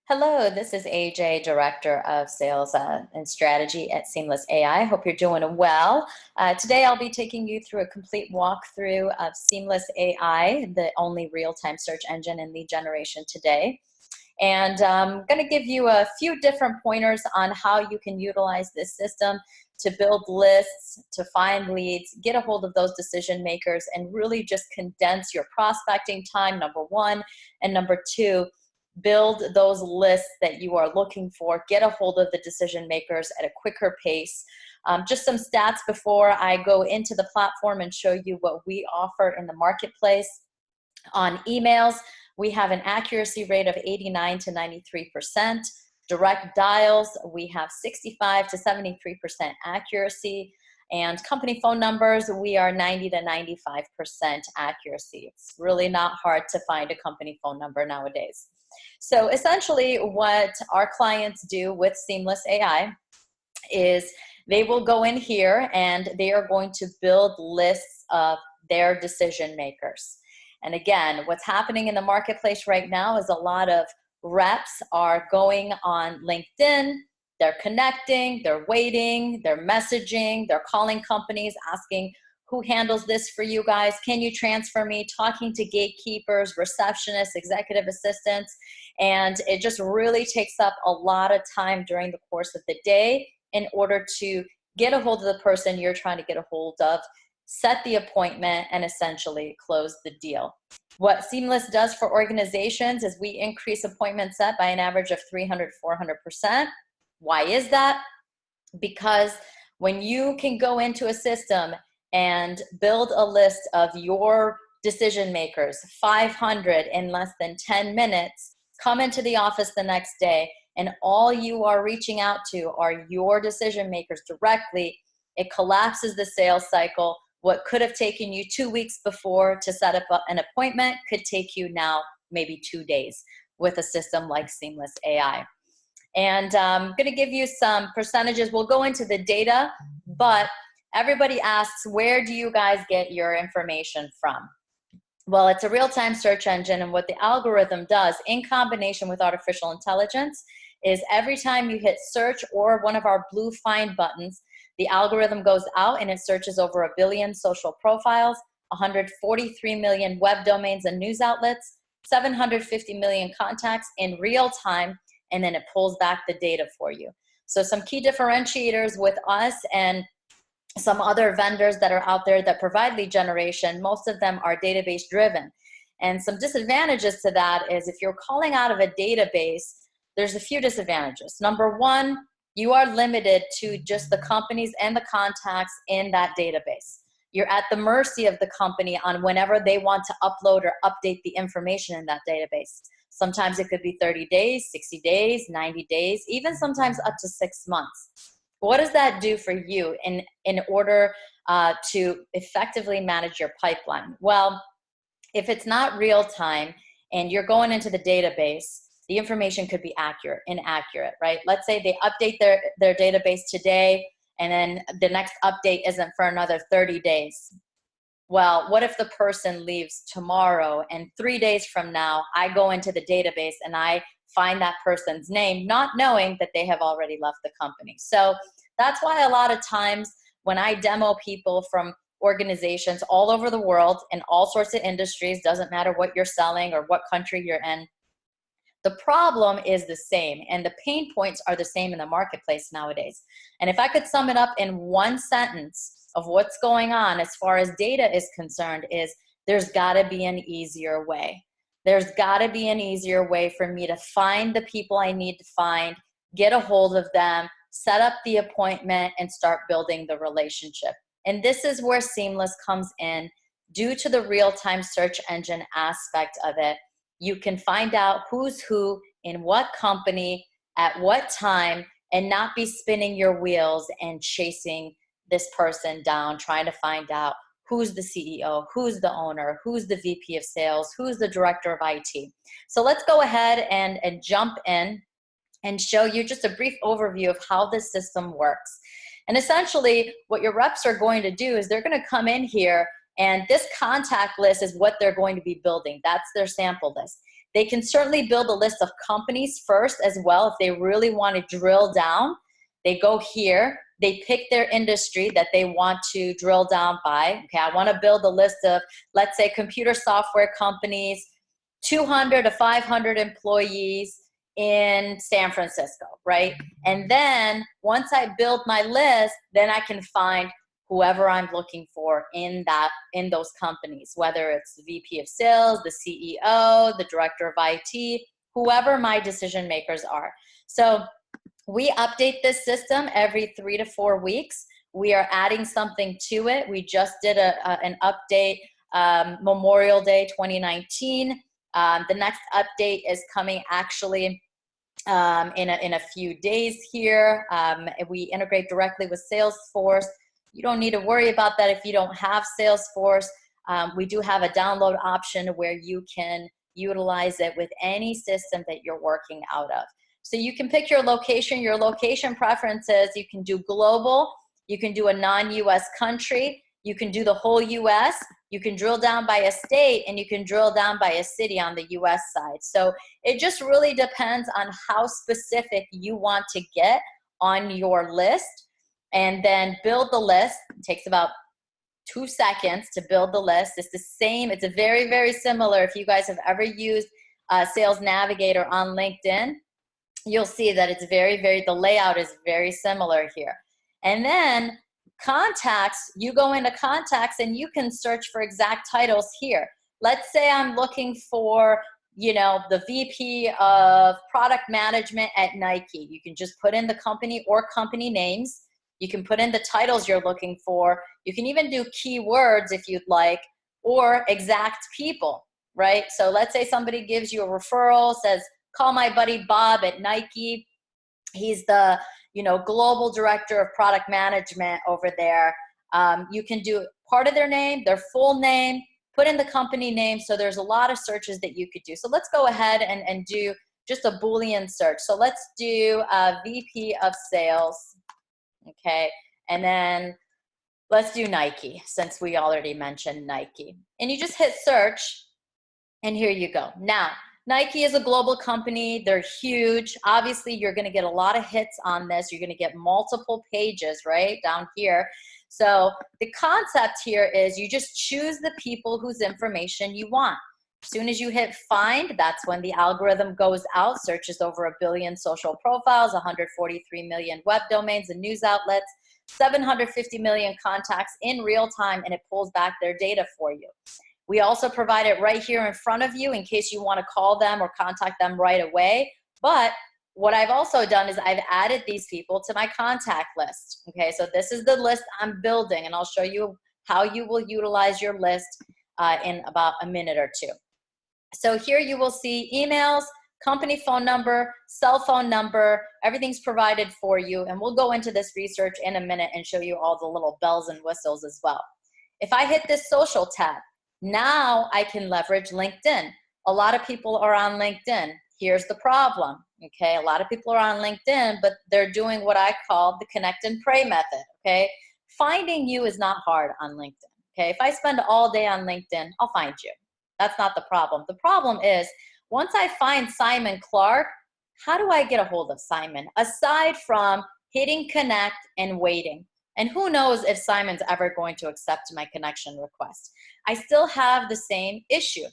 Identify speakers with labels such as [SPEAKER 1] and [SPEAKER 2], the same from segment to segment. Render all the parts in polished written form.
[SPEAKER 1] Hello, this is AJ, Director of Sales and Strategy at Seamless AI. Hope you're doing well. Today I'll be taking you through a complete walkthrough of Seamless AI, the only real-time search engine in lead generation today. And I'm going to give you a few different pointers on how you can utilize this system to build lists, to find leads, get a hold of those decision makers, and really just condense your prospecting time, number one, and number two, build those lists that you are looking for, get a hold of the decision makers at a quicker pace. Just some stats before I go into the platform and show you what we offer in the marketplace. On emails, we have an accuracy rate of 89 to 93%. Direct dials, we have 65 to 73% accuracy. And company phone numbers, we are 90 to 95% accuracy. It's really not hard to find a company phone number nowadays. So essentially what our clients do with Seamless AI is they will go in here and they are going to build lists of their decision makers. And again, what's happening in the marketplace right now is a lot of reps are going on LinkedIn, they're connecting, they're waiting, they're messaging, they're calling companies asking, who handles this for you guys? Can you transfer me? Talking to gatekeepers, receptionists, executive assistants, and it just really takes up a lot of time during the course of the day in order to get a hold of the person you're trying to get a hold of, set the appointment, and essentially close the deal. What Seamless does for organizations is we increase appointment set by an average of 300, 400%. Why is that? Because when you can go into a system and build a list of your decision makers, 500 in less than 10 minutes, come into the office the next day, and all you are reaching out to are your decision makers directly, it collapses the sales cycle. What could have taken you 2 weeks before to set up an appointment could take you now maybe 2 days with a system like Seamless AI. And I'm going to give you some percentages. We'll go into the data, but everybody asks, where do you guys get your information from? Well, it's a real-time search engine, and what the algorithm does in combination with artificial intelligence is every time you hit search or one of our blue find buttons, the algorithm goes out and it searches over 1 billion social profiles, 143 million web domains and news outlets, 750 million contacts in real time, and then it pulls back the data for you. So some key differentiators with us and some other vendors that are out there that provide lead generation, most of them are database driven. And some disadvantages to that is if you're calling out of a database, there's a few disadvantages. Number one, you are limited to just the companies and the contacts in that database. You're at the mercy of the company on whenever they want to upload or update the information in that database. Sometimes it could be 30 days, 60 days, 90 days, even sometimes up to 6 months. What does that do for you in order to effectively manage your pipeline? Well, if it's not real time and you're going into the database, the information could be inaccurate, right? Let's say they update their database today and then the next update isn't for another 30 days. Well, what if the person leaves tomorrow and 3 days from now, I go into the database and I find that person's name, not knowing that they have already left the company. So that's why a lot of times when I demo people from organizations all over the world in all sorts of industries, doesn't matter what you're selling or what country you're in, the problem is the same and the pain points are the same in the marketplace nowadays. And if I could sum it up in one sentence of what's going on as far as data is concerned is there's got to be an easier way. There's got to be an easier way for me to find the people I need to find, get a hold of them, set up the appointment, and start building the relationship. And this is where Seamless comes in. Due to the real-time search engine aspect of it, you can find out who's who in what company at what time and not be spinning your wheels and chasing this person down, trying to find out who's the CEO, who's the owner, who's the VP of sales, who's the director of IT. So let's go ahead and jump in and show you just a brief overview of how this system works. And essentially what your reps are going to do is they're going to come in here, and this contact list is what they're going to be building. That's their sample list. They can certainly build a list of companies first as well. If they really want to drill down, they go here, they pick their industry that they want to drill down by. Okay, I want to build a list of, let's say, computer software companies, 200 to 500 employees in San Francisco, right? And then once I build my list, then I can find whoever I'm looking for in those companies, whether it's the VP of sales, the CEO, the director of IT, whoever my decision makers are. So we update this system every 3 to 4 weeks. We are adding something to it. We just did an update, Memorial Day 2019. The next update is coming actually in a few days here. We integrate directly with Salesforce. You don't need to worry about that if you don't have Salesforce. We do have a download option where you can utilize it with any system that you're working out of. So you can pick your location preferences. You can do global. You can do a non-US country. You can do the whole US. You can drill down by a state, and you can drill down by a city on the US side. So it just really depends on how specific you want to get on your list, and then build the list. It takes about 2 seconds to build the list. It's the same. It's a very, very similar. If you guys have ever used Sales Navigator on LinkedIn, you'll see that it's the layout is very similar here. And then contacts, you go into contacts and you can search for exact titles here. Let's say I'm looking for, the VP of product management at Nike. You can just put in the company or company names. You can put in the titles you're looking for. You can even do keywords if you'd like, or exact people, right? So let's say somebody gives you a referral, says, call my buddy Bob at Nike. He's the global director of product management over there. You can do part of their name, their full name, put in the company name. So there's a lot of searches that you could do. So let's go ahead and do just a Boolean search. So let's do VP of sales. Okay. And then let's do Nike, since we already mentioned Nike. And you just hit search, and here you go. Now, Nike is a global company. They're huge. Obviously, you're going to get a lot of hits on this. You're going to get multiple pages right down here. So the concept here is you just choose the people whose information you want. As soon as you hit find, that's when the algorithm goes out, searches over 1 billion social profiles, 143 million web domains and news outlets, 750 million contacts in real time, and it pulls back their data for you. We also provide it right here in front of you in case you want to call them or contact them right away. But what I've also done is I've added these people to my contact list. Okay, so this is the list I'm building, and I'll show you how you will utilize your list in about a minute or two. So here you will see emails, company phone number, cell phone number, everything's provided for you. And we'll go into this research in a minute and show you all the little bells and whistles as well. If I hit this social tab, now I can leverage LinkedIn. A lot of people are on LinkedIn. Here's the problem, okay? A lot of people are on LinkedIn, but they're doing what I call the connect and pray method, okay? Finding you is not hard on LinkedIn, okay? If I spend all day on LinkedIn, I'll find you. That's not the problem. The problem is once I find Simon Clark, how do I get a hold of Simon? Aside from hitting connect and waiting. And who knows if Simon's ever going to accept my connection request. I still have the same issue.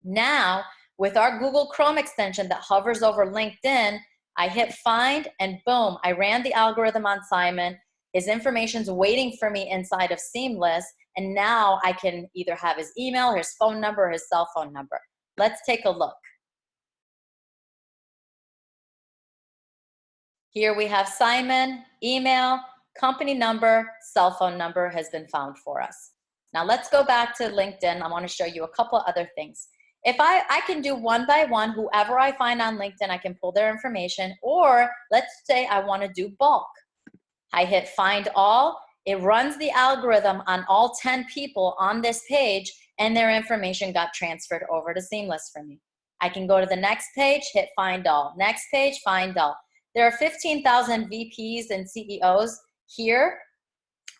[SPEAKER 1] Now, with our Google Chrome extension that hovers over LinkedIn, I hit find and boom, I ran the algorithm on Simon. His information's waiting for me inside of Seamless, and now I can either have his email, his phone number, or his cell phone number. Let's take a look. Here we have Simon, email, company number, cell phone number has been found for us. Now let's go back to LinkedIn. I want to show you a couple other things. If I can do one by one, whoever I find on LinkedIn, I can pull their information, or let's say I want to do bulk. I hit find all, it runs the algorithm on all 10 people on this page, and their information got transferred over to Seamless for me. I can go to the next page, hit find all. Next page, find all. There are 15,000 VPs and CEOs here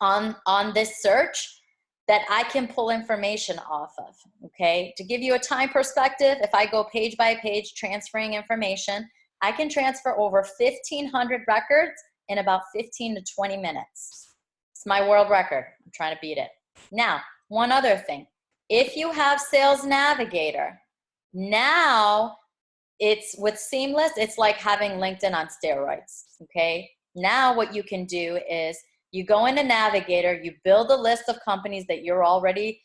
[SPEAKER 1] on this search. that I can pull information off of, okay? To give you a time perspective, if I go page by page transferring information, I can transfer over 1,500 records in about 15 to 20 minutes. It's my world record. I'm trying to beat it. Now, one other thing. If you have Sales Navigator, now it's with Seamless, it's like having LinkedIn on steroids, okay? Now what you can do is you go into Navigator, you build a list of companies that you're already,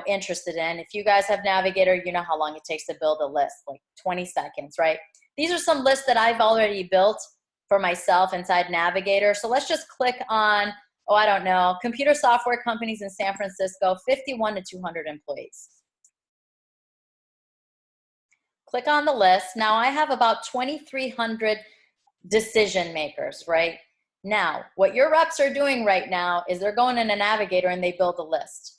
[SPEAKER 1] interested in. If you guys have Navigator, you know how long it takes to build a list, like 20 seconds, right? These are some lists that I've already built for myself inside Navigator. So let's just click on, I don't know, computer software companies in San Francisco, 51 to 200 employees. Click on the list. Now I have about 2,300 decision makers, right? Now, what your reps are doing right now is they're going in a Navigator and they build a list.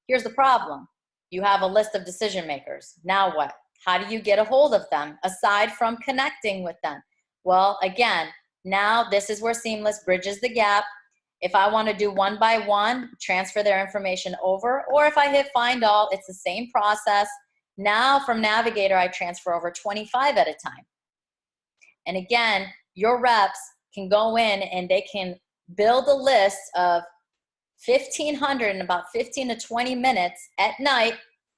[SPEAKER 1] Here's the problem. You have a list of decision makers. Now what? How do you get a hold of them aside from connecting with them? Well, again, now this is where Seamless bridges the gap. If I want to do one by one, transfer their information over, or if I hit find all, it's the same process. Now from Navigator, I transfer over 25 at a time. And again, your reps can go in and they can build a list of 1,500 in about 15 to 20 minutes at night,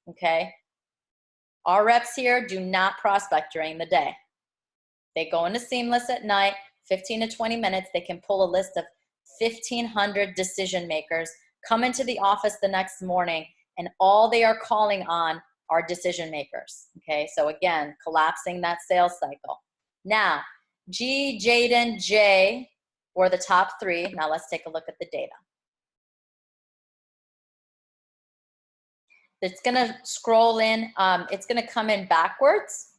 [SPEAKER 1] okay? Our reps here do not prospect during the day. They go into Seamless at night, 15 to 20 minutes, they can pull a list of 1,500 decision makers, come into the office the next morning, and all they are calling on are decision makers, okay? So again, collapsing that sales cycle. Now, G, Jaden, J, or the top three. Now let's take a look at the data. It's gonna scroll in, it's gonna come in backwards.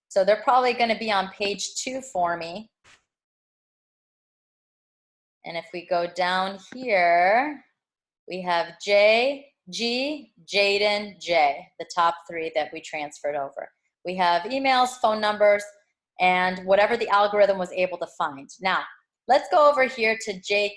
[SPEAKER 1] So they're probably gonna be on page 2 for me. And if we go down here, we have J, G, Jaden, J, the top 3 that we transferred over. We have emails, phone numbers, and whatever the algorithm was able to find. Now, let's go over here to Jake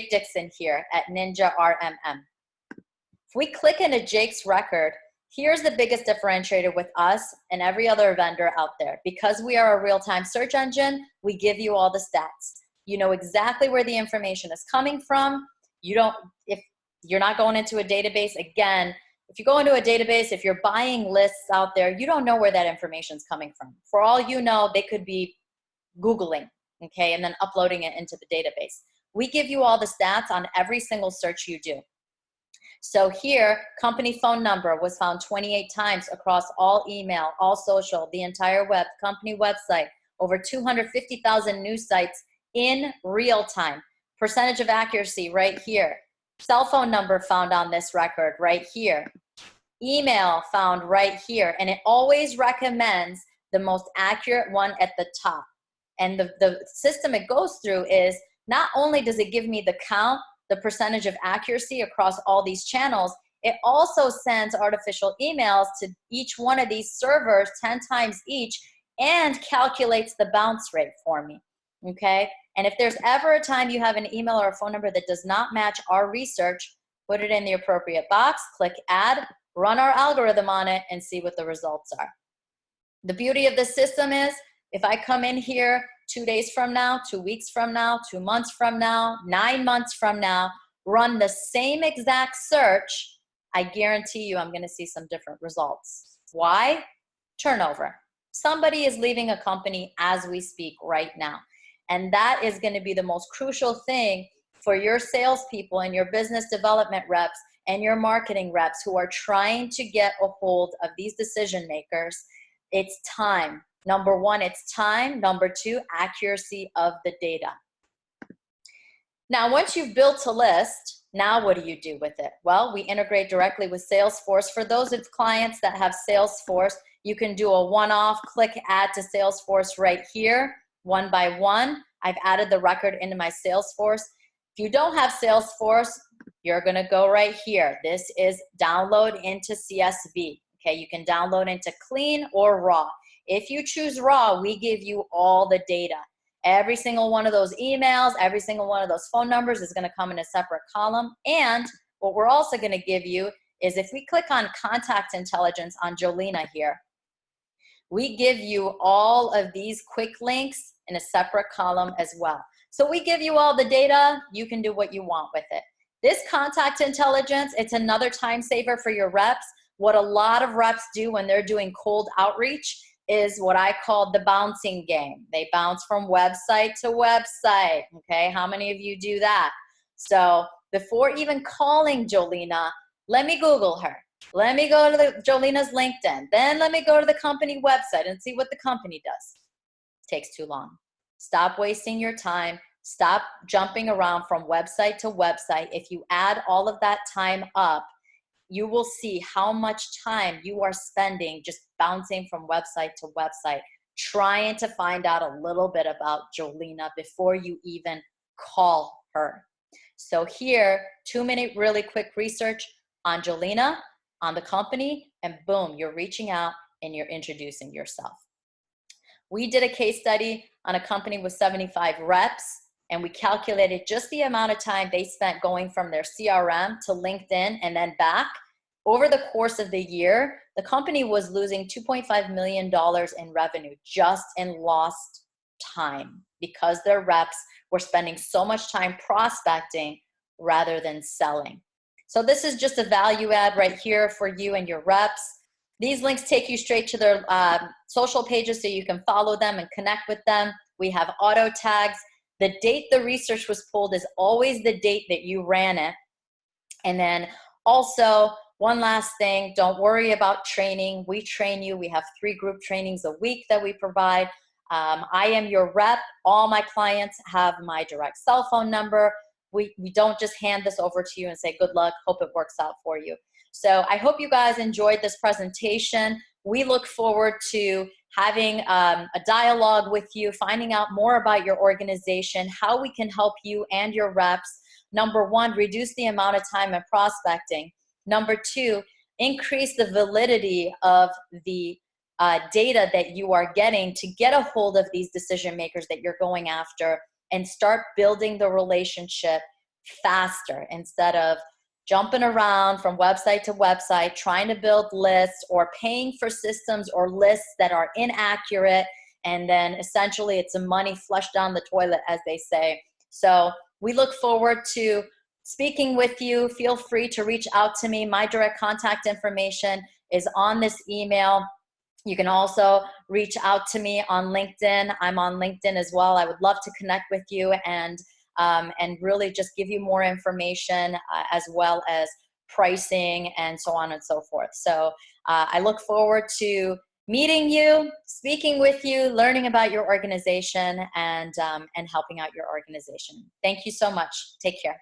[SPEAKER 1] Dixon here at Ninja RMM. If we click into Jake's record, here's the biggest differentiator with us and every other vendor out there. Because we are a real-time search engine, we give you all the stats. You know exactly where the information is coming from. If you're not going into a database, again, if you go into a database, if you're buying lists out there, you don't know where that information is coming from. For all you know, they could be Googling, okay, and then uploading it into the database. We give you all the stats on every single search you do. So here, company phone number was found 28 times across all email, all social, the entire web, company website, over 250,000 news sites in real time. Percentage of accuracy right here. Cell phone number found on this record right here. Email found right here. And it always recommends the most accurate one at the top. And the system it goes through is not only does it give me the count, the percentage of accuracy across all these channels, it also sends artificial emails to each one of these servers 10 times each and calculates the bounce rate for me, okay? And if there's ever a time you have an email or a phone number that does not match our research, put it in the appropriate box, click add, run our algorithm on it, and see what the results are. The beauty of the system is, if I come in here 2 days from now, 2 weeks from now, 2 months from now, 9 months from now, run the same exact search, I guarantee you I'm gonna see some different results. Why? Turnover. Somebody is leaving a company as we speak right now. And that is going to be the most crucial thing for your salespeople and your business development reps and your marketing reps who are trying to get a hold of these decision makers. It's time. Number 1, it's time. Number 2, accuracy of the data. Now, once you've built a list, now what do you do with it? Well, we integrate directly with Salesforce. For those of clients that have Salesforce, you can do a one-off, click add to Salesforce right here. One by one, I've added the record into my Salesforce. If you don't have Salesforce, you're gonna go right here. This is download into CSV, okay? You can download into clean or raw. If you choose raw, we give you all the data. Every single one of those emails, every single one of those phone numbers is gonna come in a separate column, and What we're also going to give you is if we click on contact intelligence on Jolena here, we give you all of these quick links in a separate column as well. So we give you all the data, you can do what you want with it. This contact intelligence, it's another time saver for your reps. What a lot of reps do when they're doing cold outreach is what I call the bouncing game. They bounce from website to website, okay? How many of you do that? So before even calling Jolena, let me Google her. Let me go to Jolena's LinkedIn. Then let me go to the company website and see what the company does. It takes too long. Stop wasting your time. Stop jumping around from website to website. If you add all of that time up, you will see how much time you are spending just bouncing from website to website, trying to find out a little bit about Jolena before you even call her. So here, 2-minute really quick research on Jolena, on the company, and boom, you're reaching out and you're introducing yourself. We did a case study on a company with 75 reps, and we calculated just the amount of time they spent going from their CRM to LinkedIn and then back. Over the course of the year, the company was losing $2.5 million in revenue just in lost time because their reps were spending so much time prospecting rather than selling. So this is just a value add right here for you and your reps. These links take you straight to their social pages so you can follow them and connect with them. We have auto tags. The date the research was pulled is always the date that you ran it. And then also, one last thing, don't worry about training. We train you. We have 3 group trainings a week that we provide. I am your rep. All my clients have my direct cell phone number. We don't just hand this over to you and say, good luck, hope it works out for you. So I hope you guys enjoyed this presentation. We look forward to having a dialogue with you, finding out more about your organization, how we can help you and your reps. Number 1, reduce the amount of time in prospecting. Number 2, increase the validity of the data that you are getting to get a hold of these decision makers that you're going after and start building the relationship faster instead of jumping around from website to website, trying to build lists or paying for systems or lists that are inaccurate. And then essentially it's a money flushed down the toilet, as they say. So we look forward to speaking with you. Feel free to reach out to me. My direct contact information is on this email. You can also reach out to me on LinkedIn. I'm on LinkedIn as well. I would love to connect with you and really just give you more information as well as pricing and so on and so forth. So I look forward to meeting you, speaking with you, learning about your organization, and helping out your organization. Thank you so much. Take care.